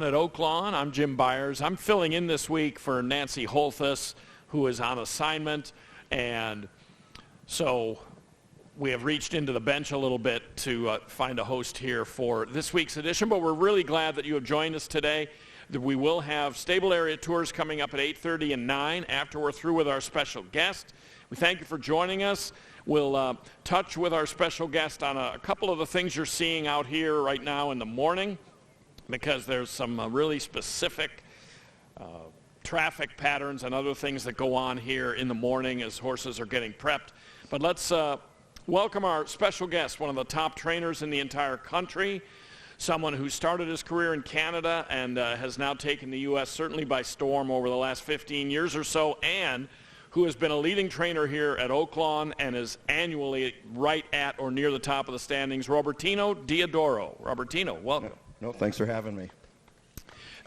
At Oaklawn. I'm Jim Byers. I'm filling in this week for Nancy Holthus, who is on assignment, and so we have reached into the bench a little bit to find a host here for this week's edition, but we're really glad that you have joined us today. We will have stable area tours coming up at 8:30 and 9 after we're through with our special guest. We thank you for joining us. We'll touch with our special guest on a couple of the things you're seeing out here right now in the morning, because there's some really specific traffic patterns and other things that go on here in the morning as horses are getting prepped. But let's welcome our special guest, one of the top trainers in the entire country, someone who started his career in Canada and has now taken the U.S. certainly by storm over the last 15 years or so, and who has been a leading trainer here at Oaklawn and is annually right at or near the top of the standings, Robertino Diodoro. Robertino, welcome. No, thanks for having me.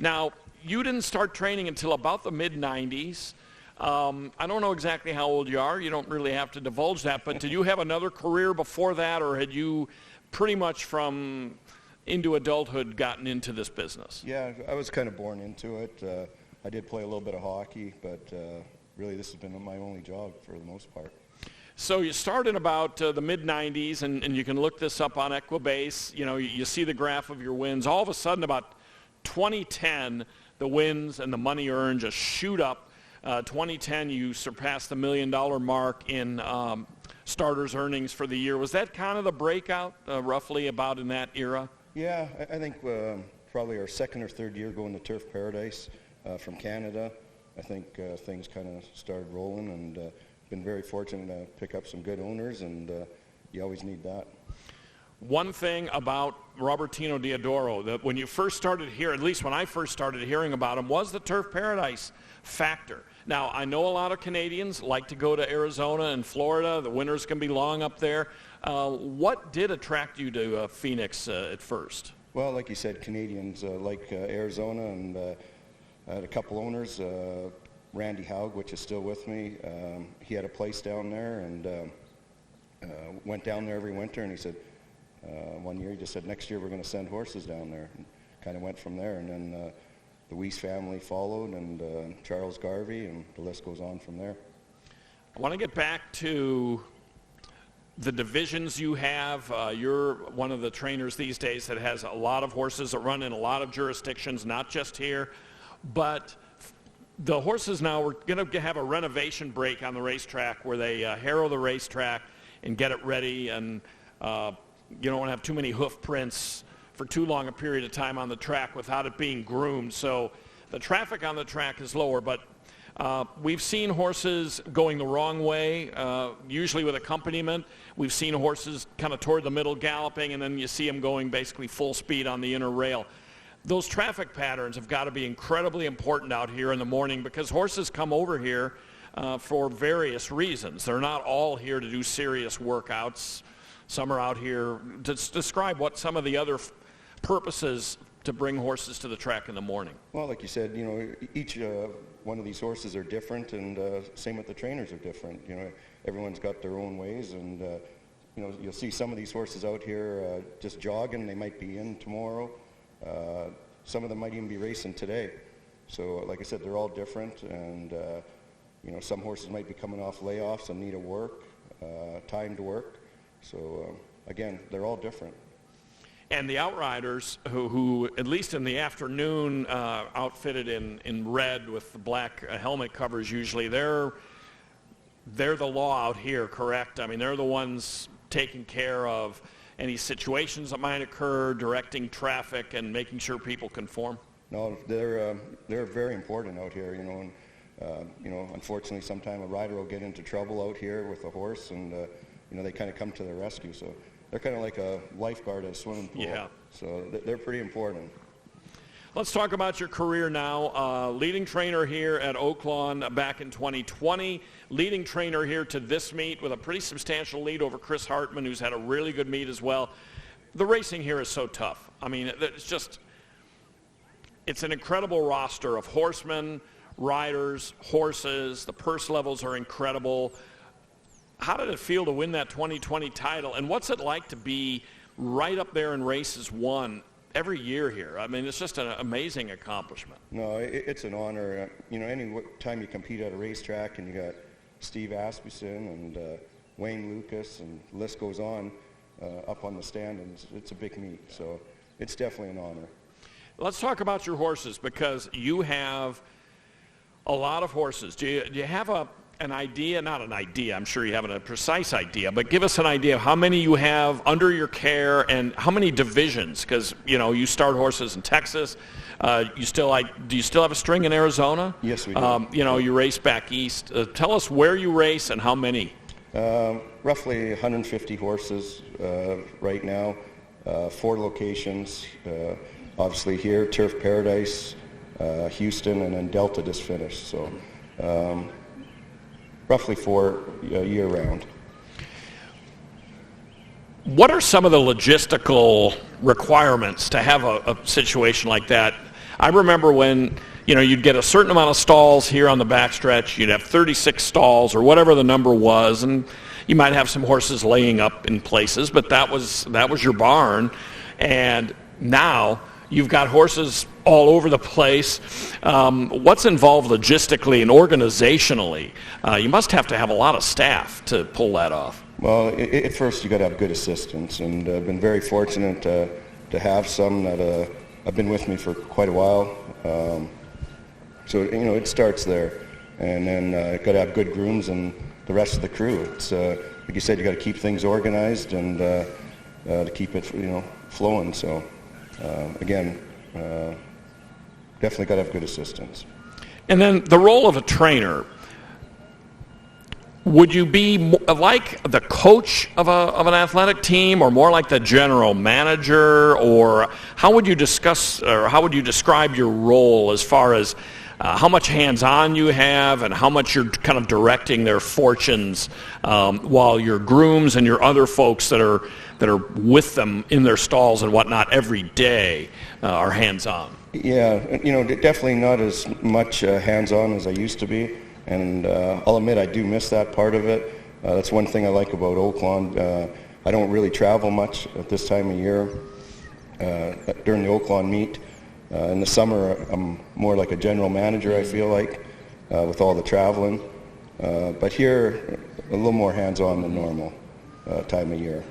Now, you didn't start training until about the mid-'90s. I don't know exactly how old you are. You don't really have to divulge that, but did you have another career before that, or had you pretty much from into adulthood gotten into this business? Yeah, I was kind of born into it. I did play a little bit of hockey, but really this has been my only job for the most part. So you started about the mid-'90s, and you can look this up on Equibase. You know, you see the graph of your wins. All of a sudden, about 2010, the wins and the money earned just shoot up. 2010, you surpassed the $1 million mark in starters earnings for the year. Was that kind of the breakout, roughly about in that era? Yeah, I think probably our second or third year going to Turf Paradise from Canada. I think things kind of started rolling, and been very fortunate to pick up some good owners, and you always need that. One thing about Robertino Diodoro, that when you first started here, at least when I first started hearing about him, was the Turf Paradise factor. Now, I know a lot of Canadians like to go to Arizona and Florida. The winters can be long up there. What did attract you to Phoenix at first? Well, like you said, Canadians like Arizona, and I had a couple owners. Randy Haug, which is still with me, he had a place down there, and went down there every winter, and he said, one year he just said, next year we're going to send horses down there, and kind of went from there. And then the Weiss family followed, and Charles Garvey, and the list goes on from there. I want to get back to the divisions you have. You're one of the trainers these days that has a lot of horses that run in a lot of jurisdictions, not just here, but the horses now, we're going to have a renovation break on the racetrack where they harrow the racetrack and get it ready, and you don't want to have too many hoof prints for too long a period of time on the track without it being groomed. So the traffic on the track is lower, but we've seen horses going the wrong way, usually with accompaniment. We've seen horses kind of toward the middle galloping, and then you see them going basically full speed on the inner rail. Those traffic patterns have got to be incredibly important out here in the morning, because horses come over here for various reasons. They're not all here to do serious workouts. Some are out here to describe what some of the other purposes to bring horses to the track in the morning. Well, like you said, you know, each one of these horses are different, and same with the trainers are different. You know, everyone's got their own ways, and you know, you'll see some of these horses out here just jogging. They might be in tomorrow. Some of them might even be racing today. So, like I said, they're all different, and you know, some horses might be coming off layoffs and need a work, time to work. So, again, they're all different. And the Outriders, who at least in the afternoon, outfitted in red with the black helmet covers usually, they're the law out here, correct? I mean, they're the ones taking care of any situations that might occur, directing traffic, and making sure people conform? No, they're very important out here, you know. And you know, unfortunately, sometimes a rider will get into trouble out here with a horse, and you know, they kind of come to the rescue. So they're kind of like a lifeguard at a swimming pool. Yeah. So they're pretty important. Let's talk about your career now. Leading trainer here at Oaklawn back in 2020. Leading trainer here to this meet with a pretty substantial lead over Chris Hartman, who's had a really good meet as well. The racing here is so tough. I mean, it's an incredible roster of horsemen, riders, horses. The purse levels are incredible. How did it feel to win that 2020 title? And what's it like to be right up there in races won every year here. I mean, it's just an amazing accomplishment. No, it's an honor. You know, any time you compete at a racetrack and you got Steve Asmussen and Wayne Lucas and the list goes on up on the stand, and it's a big meet. So it's definitely an honor. Let's talk about your horses, because you have a lot of horses. Do you have an idea? Not an idea, I'm sure you have a precise idea, but give us an idea of how many you have under your care and how many divisions, because, you know, you start horses in Texas. Do you still have a string in Arizona? Yes, we do. You know, you race back east. Tell us where you race and how many. Roughly 150 horses right now, 4 locations. Obviously here, Turf Paradise, Houston, and then Delta just finished. So roughly 4 year-round. What are some of the logistical requirements to have a situation like that? I remember when, you know, you'd get a certain amount of stalls here on the backstretch. You'd have 36 stalls or whatever the number was, and you might have some horses laying up in places, but that was your barn. And now you've got horses all over the place. What's involved logistically and organizationally? You must have to have a lot of staff to pull that off. Well, at first you got to have good assistants, and I've been very fortunate to have some that have been with me for quite a while. So, you know, it starts there, and then got to have good grooms and the rest of the crew. It's like you said, you got to keep things organized and to keep it, you know, flowing. So. Again, definitely got to have good assistance. And then the role of a trainer, would you be like the coach of an athletic team, or more like the general manager, or how would you describe your role as far as how much hands-on you have and how much you're kind of directing their fortunes while your grooms and your other folks that are with them in their stalls and whatnot every day are hands-on? Yeah, you know, definitely not as much hands-on as I used to be, and I'll admit I do miss that part of it. That's one thing I like about Oaklawn. I don't really travel much at this time of year during the Oaklawn meet. In the summer, I'm more like a general manager, I feel like, with all the traveling. But here, a little more hands-on than normal time of year.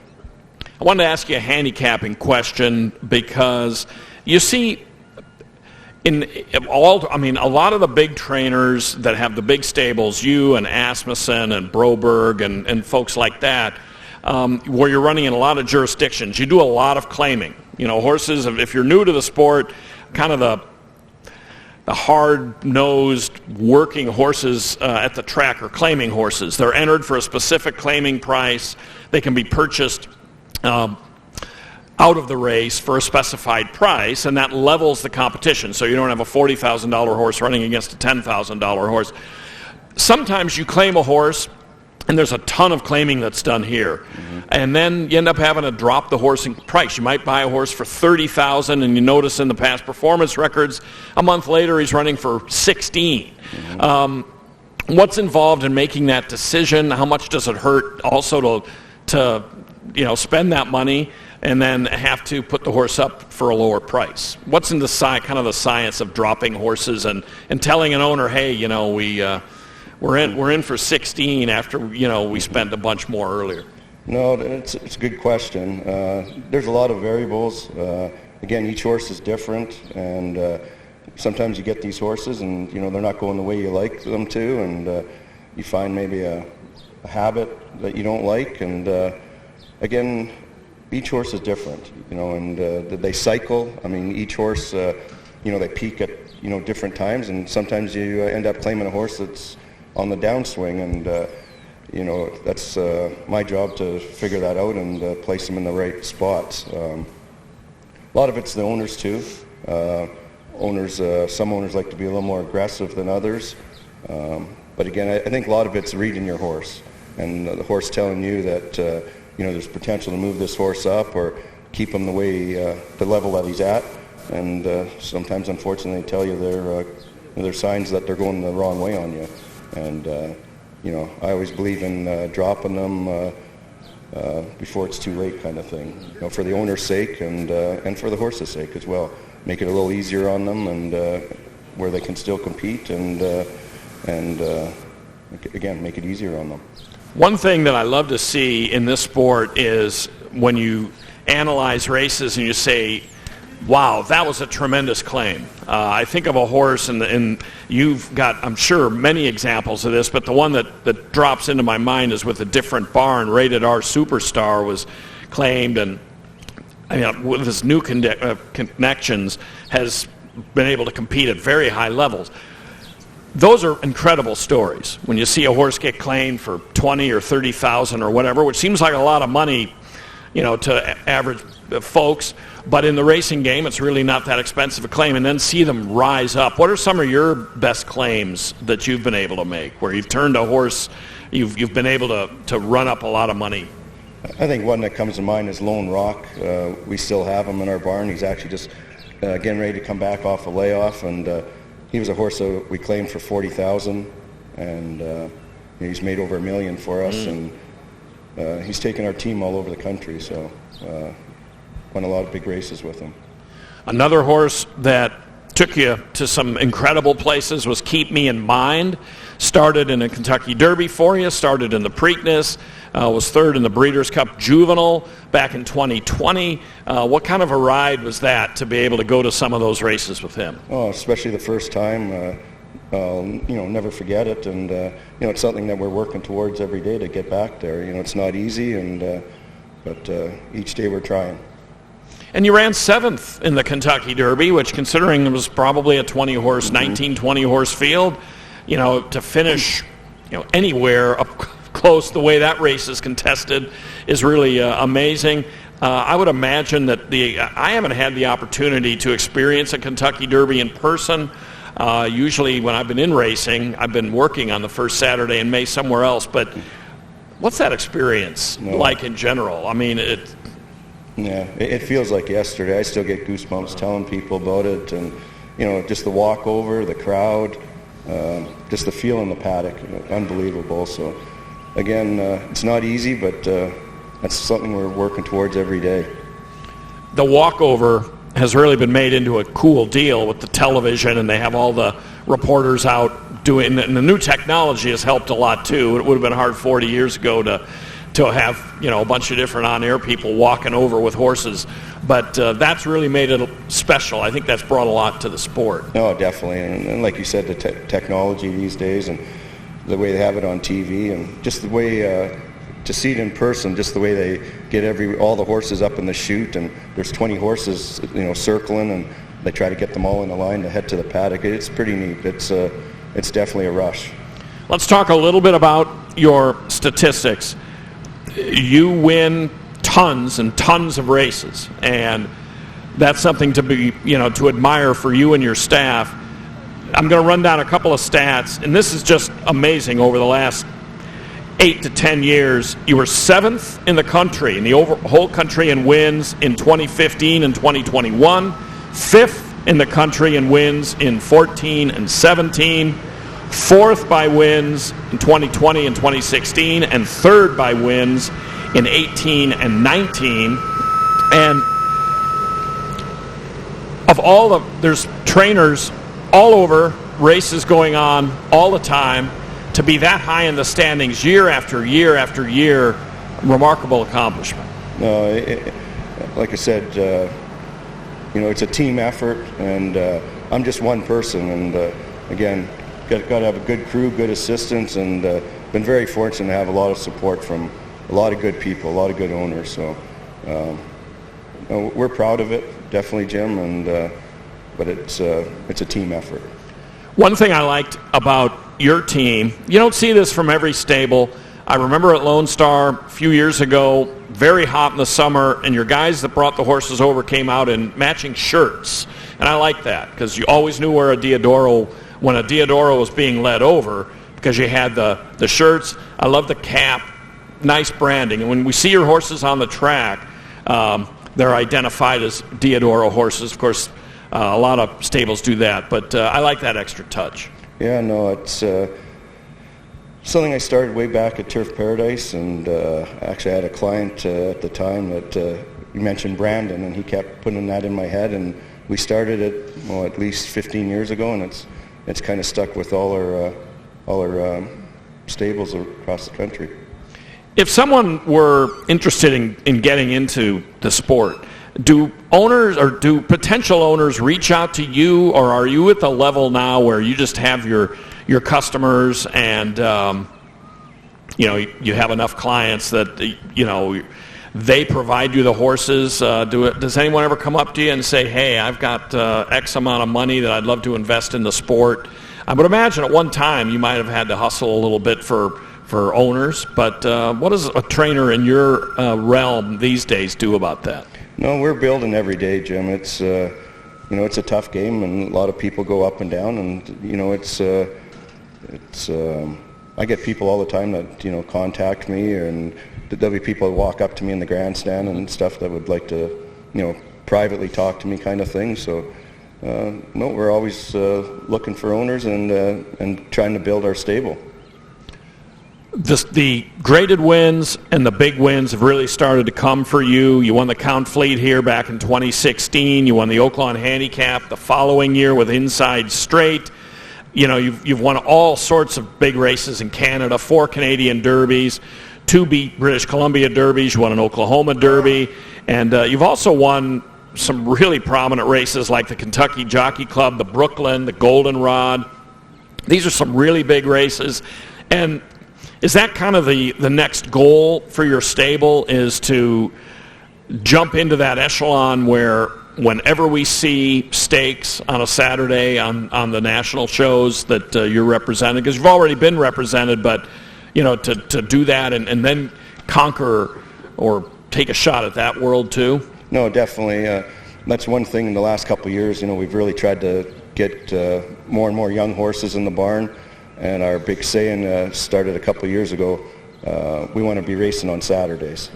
I wanted to ask you a handicapping question, because you see, a lot of the big trainers that have the big stables, you and Asmussen and Broberg and folks like that, where you're running in a lot of jurisdictions, you do a lot of claiming. You know, horses, if you're new to the sport, kind of the hard-nosed working horses at the track are claiming horses. They're entered for a specific claiming price. They can be purchased out of the race for a specified price, and that levels the competition. So you don't have a $40,000 horse running against a $10,000 horse. Sometimes you claim a horse, and there's a ton of claiming that's done here. Mm-hmm. And then you end up having to drop the horse in price. You might buy a horse for $30,000, and you notice in the past performance records, a month later he's running for $16,000. Mm-hmm. What's involved in making that decision? How much does it hurt also to spend that money and then have to put the horse up for a lower price? What's in the science of dropping horses and telling an owner, hey, we're in for 16 after we spent a bunch more earlier? No, it's a good question. There's a lot of variables. Again, each horse is different, and sometimes you get these horses and they're not going the way you like them to, and you find maybe a habit that you don't like, and again, each horse is different, and they cycle. I mean, each horse, they peak at different times, and sometimes you end up claiming a horse that's on the downswing, and that's my job to figure that out and place them in the right spots. A lot of it's the owners too. Some owners like to be a little more aggressive than others, but again, I think a lot of it's reading your horse and the horse telling you that there's potential to move this horse up or keep him the level that he's at, and sometimes unfortunately they tell you they're signs that they're going the wrong way on you. And I always believe in dropping them before it's too late, kind of thing. You know, for the owner's sake and for the horse's sake as well. Make it a little easier on them, and where they can still compete, and again, make it easier on them. One thing that I love to see in this sport is when you analyze races and you say, wow, that was a tremendous claim. I think of a horse, and you've got, I'm sure, many examples of this, but the one that drops into my mind is with a different barn. Rated R Superstar was claimed, and I mean, with his new connections, has been able to compete at very high levels. Those are incredible stories. When you see a horse get claimed for 20 or 30,000 or whatever, which seems like a lot of money, you know, to average folks, but in the racing game, it's really not that expensive a claim, and then see them rise up. What are some of your best claims that you've been able to make, where you've turned a horse, you've been able to run up a lot of money? I think one that comes to mind is Lone Rock. We still have him in our barn. He's actually just getting ready to come back off a layoff, and he was a horse that we claimed for 40,000, and he's made over $1 million for us, and he's taken our team all over the country, so won a lot of big races with him. Another horse that took you to some incredible places was Keep Me in Mind. Started in a Kentucky Derby for you, started in the Preakness, was third in the Breeders' Cup Juvenile back in 2020. What kind of a ride was that to be able to go to some of those races with him? Oh, especially the first time. I'll, never forget it, and it's something that we're working towards every day to get back there. It's not easy, but each day we're trying. And you ran 7th in the Kentucky Derby, which, considering it was probably a 20-horse, 19-20-horse field, to finish, anywhere up close the way that race is contested is really amazing. I would imagine that I haven't had the opportunity to experience a Kentucky Derby in person. Usually when I've been in racing, I've been working on the first Saturday in May somewhere else. But what's that experience like in general? I mean, it feels like yesterday. I still get goosebumps telling people about it, and just the walkover, the crowd, just the feel in the paddock, unbelievable. So again, it's not easy, but that's something we're working towards every day. The walkover has really been made into a cool deal with the television, and they have all the reporters out doing, and the new technology has helped a lot too. It would have been hard 40 years ago to have a bunch of different on-air people walking over with horses, but that's really made it special. I think that's brought a lot to the sport. Oh, definitely, and like you said, the technology these days, and the way they have it on TV, and just the way to see it in person, just the way they get all the horses up in the chute, and there's 20 horses circling, and they try to get them all in a line to head to the paddock. It's pretty neat. It's definitely a rush. Let's talk a little bit about your statistics. You win tons and tons of races, and that's something to be, to admire for you and your staff. I'm going to run down a couple of stats, and this is just amazing. Over the last 8 to 10 years, you were 7th in the country, in the whole country in wins in 2015 and 2021, 5th in the country in wins in 14 and 17, 4th by wins in 2020 and 2016, and 3rd by wins in 18 and 19. And there's trainers all over, races going on all the time. To be that high in the standings year after year after year, remarkable accomplishment. No, like I said, it's a team effort, and I'm just one person, and again, got to have a good crew, good assistants, and been very fortunate to have a lot of support from a lot of good people, a lot of good owners. So we're proud of it, definitely, Jim, and but it's a team effort. One thing I liked about your team, you don't see this from every stable. I remember at Lone Star a few years ago, very hot in the summer, and your guys that brought the horses over came out in matching shirts. And I like that, because you always knew where when a Diodoro was being led over, because you had the shirts. I love the cap, nice branding. And when we see your horses on the track, they're identified as Diodoro horses. Of course, a lot of stables do that, but I like that extra touch. Yeah, no, it's Something I started way back at Turf Paradise, and actually I had a client at the time that you mentioned Brandon, and he kept putting that in my head, and we started it at least 15 years ago, and it's kind of stuck with all our stables across the country. If someone were interested in getting into the sport, do owners or do potential owners reach out to you, or are you at the level now where you just have your customers and you have enough clients that they provide you the horses? Does anyone ever come up to you and say, hey, I've got X amount of money that I'd love to invest in the sport? I would imagine at one time you might have had to hustle a little bit for owners, but what does a trainer in your realm these days do about that? No, we're building every day, Jim. It's it's a tough game, and a lot of people go up and down, and I get people all the time that contact me, and there'll be people that walk up to me in the grandstand and stuff that would like to privately talk to me, kind of thing. So no, we're always looking for owners and trying to build our stable. The graded wins and the big wins have really started to come for you. You won the Count Fleet here back in 2016. You won the Oaklawn Handicap the following year with Inside Straight. You've won all sorts of big races in Canada, 4 Canadian Derbies, 2 British Columbia Derbies. You won an Oklahoma Derby, and you've also won some really prominent races like the Kentucky Jockey Club, the Brooklyn, the Goldenrod. These are some really big races, and is that kind of the next goal for your stable, is to jump into that echelon where whenever we see stakes on a Saturday on the national shows that you're represented, because you've already been represented, but to do that and then conquer or take a shot at that world too? No, definitely. That's one thing in the last couple of years. We've really tried to get more and more young horses in the barn. And our big saying started a couple of years ago. We want to be racing on Saturdays,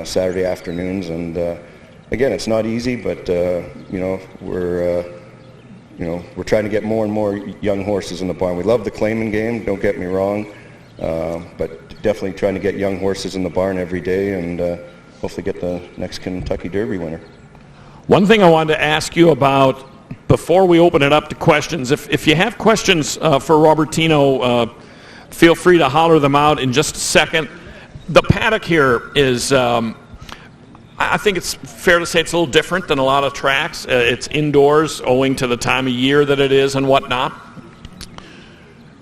Saturday afternoons. And again, it's not easy, but we're trying to get more and more young horses in the barn. We love the claiming game. Don't get me wrong, but definitely trying to get young horses in the barn every day, and hopefully get the next Kentucky Derby winner. One thing I wanted to ask you about before we open it up to questions, if you have questions for Robertino, feel free to holler them out in just a second. The paddock here is, I think it's fair to say it's a little different than a lot of tracks. It's indoors owing to the time of year that it is and whatnot.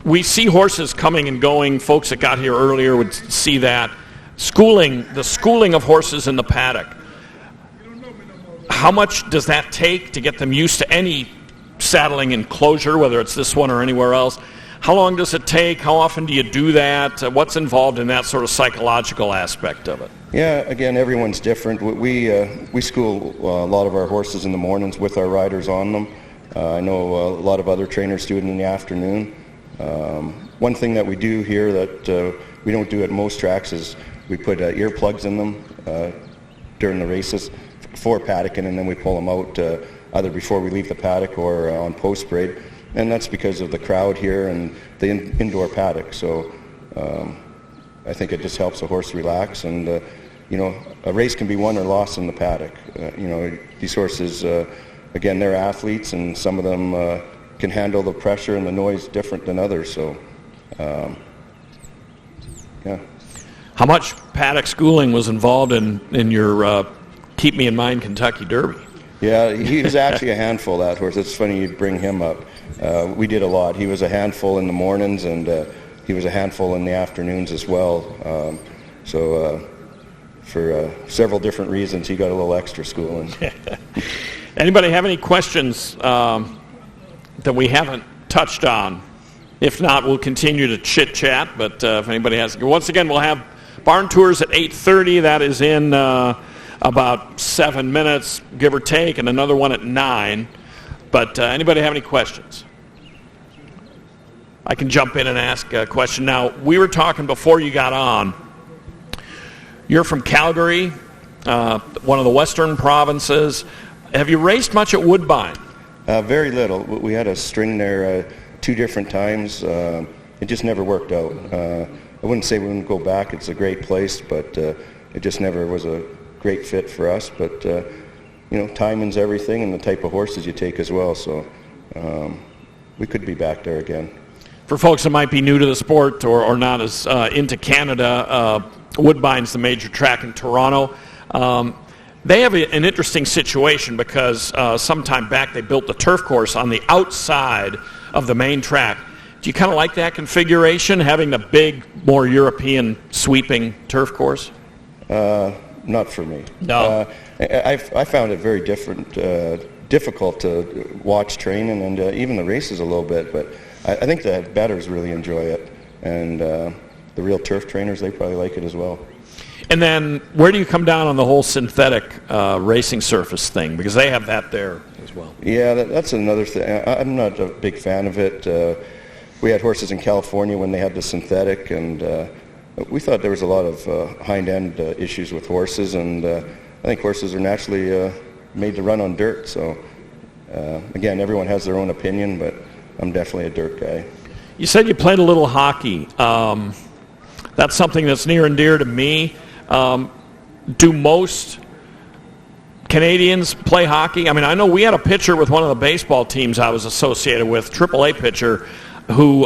We see horses coming and going. Folks that got here earlier would see that. The schooling of horses in the paddock. How much does that take to get them used to any saddling enclosure, whether it's this one or anywhere else? How long does it take? How often do you do that? What's involved in that sort of psychological aspect of it? Yeah, again, everyone's different. We school a lot of our horses in the mornings with our riders on them. I know a lot of other trainers do it in the afternoon. One thing that we do here that we don't do at most tracks is we put earplugs in them during the races for paddocking, and then we pull them out either before we leave the paddock or on post parade, and that's because of the crowd here and the indoor paddock. So I think it just helps a horse relax, and a race can be won or lost in the paddock. These horses, again, they're athletes, and some of them can handle the pressure and the noise different than others. So yeah. How much paddock schooling was involved in your Keep Me in Mind Kentucky Derby? Yeah, he was actually a handful, that horse. It's funny you'd bring him up. We did a lot. He was a handful in the mornings, and he was a handful in the afternoons as well. So for several different reasons, he got a little extra schooling. Anybody have any questions that we haven't touched on? If not, we'll continue to chit-chat, but if anybody has... Once again, we'll have barn tours at 8:30. That is in about 7 minutes, give or take, and another one at 9. But anybody have any questions? I can jump in and ask a question. Now, we were talking before you got on. You're from Calgary, one of the western provinces. Have you raced much at Woodbine? Very little. We had a string there 2 different times. it just never worked out. I wouldn't say we wouldn't go back. It's a great place, but it just never was a great fit for us. But timing's everything, and the type of horses you take as well. So we could be back there again. For folks that might be new to the sport or not as into Canada, Woodbine's the major track in Toronto. They have an interesting situation because sometime back they built the turf course on the outside of the main track. Do you kind of like that configuration, having the big, more European sweeping turf course? Not for me. No. I found it very difficult to watch training and even the races a little bit, but I think the bettors really enjoy it, and the real turf trainers, they probably like it as well. And then where do you come down on the whole synthetic racing surface thing? Because they have that there as well. Yeah, that's another thing. I'm not a big fan of it. We had horses in California when they had the synthetic, and we thought there was a lot of hind-end issues with horses, and I think horses are naturally made to run on dirt. So, again, everyone has their own opinion, but I'm definitely a dirt guy. You said you played a little hockey. That's something that's near and dear to me. Do most Canadians play hockey? I mean, I know we had a pitcher with one of the baseball teams I was associated with, AAA pitcher, who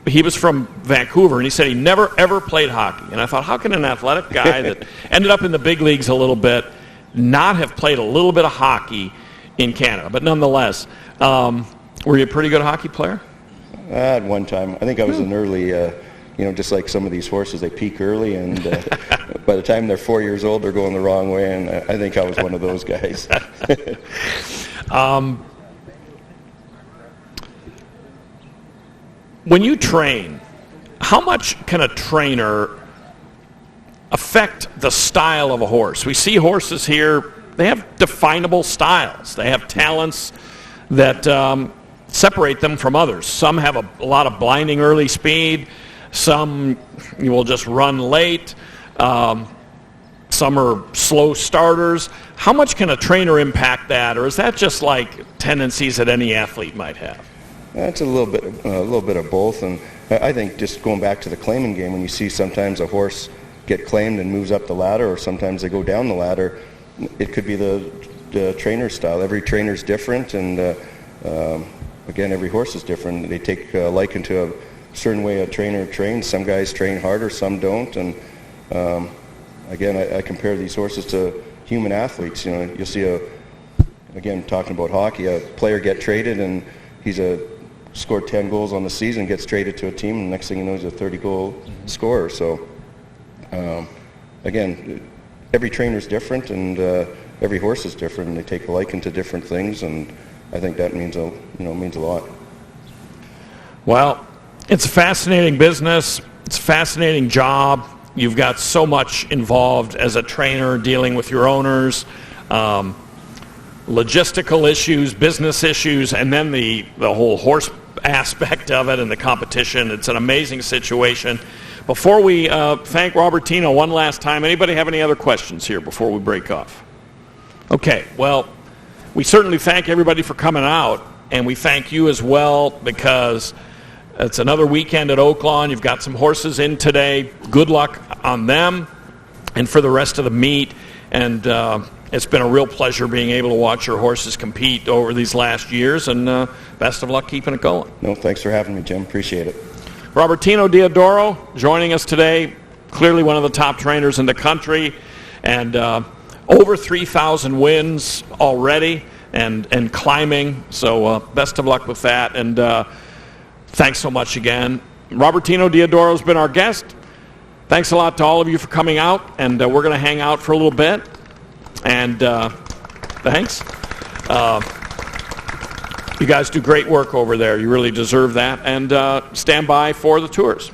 he was from Vancouver, and he said he never, ever played hockey. And I thought, how can an athletic guy that ended up in the big leagues a little bit not have played a little bit of hockey in Canada? But nonetheless, were you a pretty good hockey player? At one time. I think I was an early, just like some of these horses, they peak early, and by the time they're 4 years old, they're going the wrong way, and I think I was one of those guys. When you train, how much can a trainer affect the style of a horse? We see horses here, they have definable styles. They have talents that separate them from others. Some have a lot of blinding early speed. Some you will just run late. Some are slow starters. How much can a trainer impact that, or is that just like tendencies that any athlete might have? It's a little bit of both, and I think just going back to the claiming game, when you see sometimes a horse get claimed and moves up the ladder, or sometimes they go down the ladder, it could be the trainer's style. Every trainer's different, and again, every horse is different. They take liking to a certain way a trainer trains. Some guys train harder, some don't, and again, I compare these horses to human athletes. You'll see again, talking about hockey, a player get traded, and he's scored 10 goals on the season, gets traded to a team, and the next thing you know, he's a 30-goal scorer. So, again, every trainer's different, and every horse is different, and they take a liking to different things, and I think that means a lot. Well, it's a fascinating business. It's a fascinating job. You've got so much involved as a trainer, dealing with your owners, logistical issues, business issues, and then the whole horse aspect of it and the competition. It's an amazing situation. Before we thank Robertino one last time, anybody have any other questions here before we break off? Okay, well, we certainly thank everybody for coming out, and we thank you as well, because it's another weekend at Oaklawn. You've got some horses in today. Good luck on them and for the rest of the meet. And it's been a real pleasure being able to watch your horses compete over these last years, and best of luck keeping it going. No, thanks for having me, Jim. Appreciate it. Robertino Diodoro joining us today, clearly one of the top trainers in the country, and over 3,000 wins already and climbing. So best of luck with that, and thanks so much again. Robertino Diodoro has been our guest. Thanks a lot to all of you for coming out, and we're going to hang out for a little bit. And thanks. You guys do great work over there. You really deserve that. And stand by for the tours.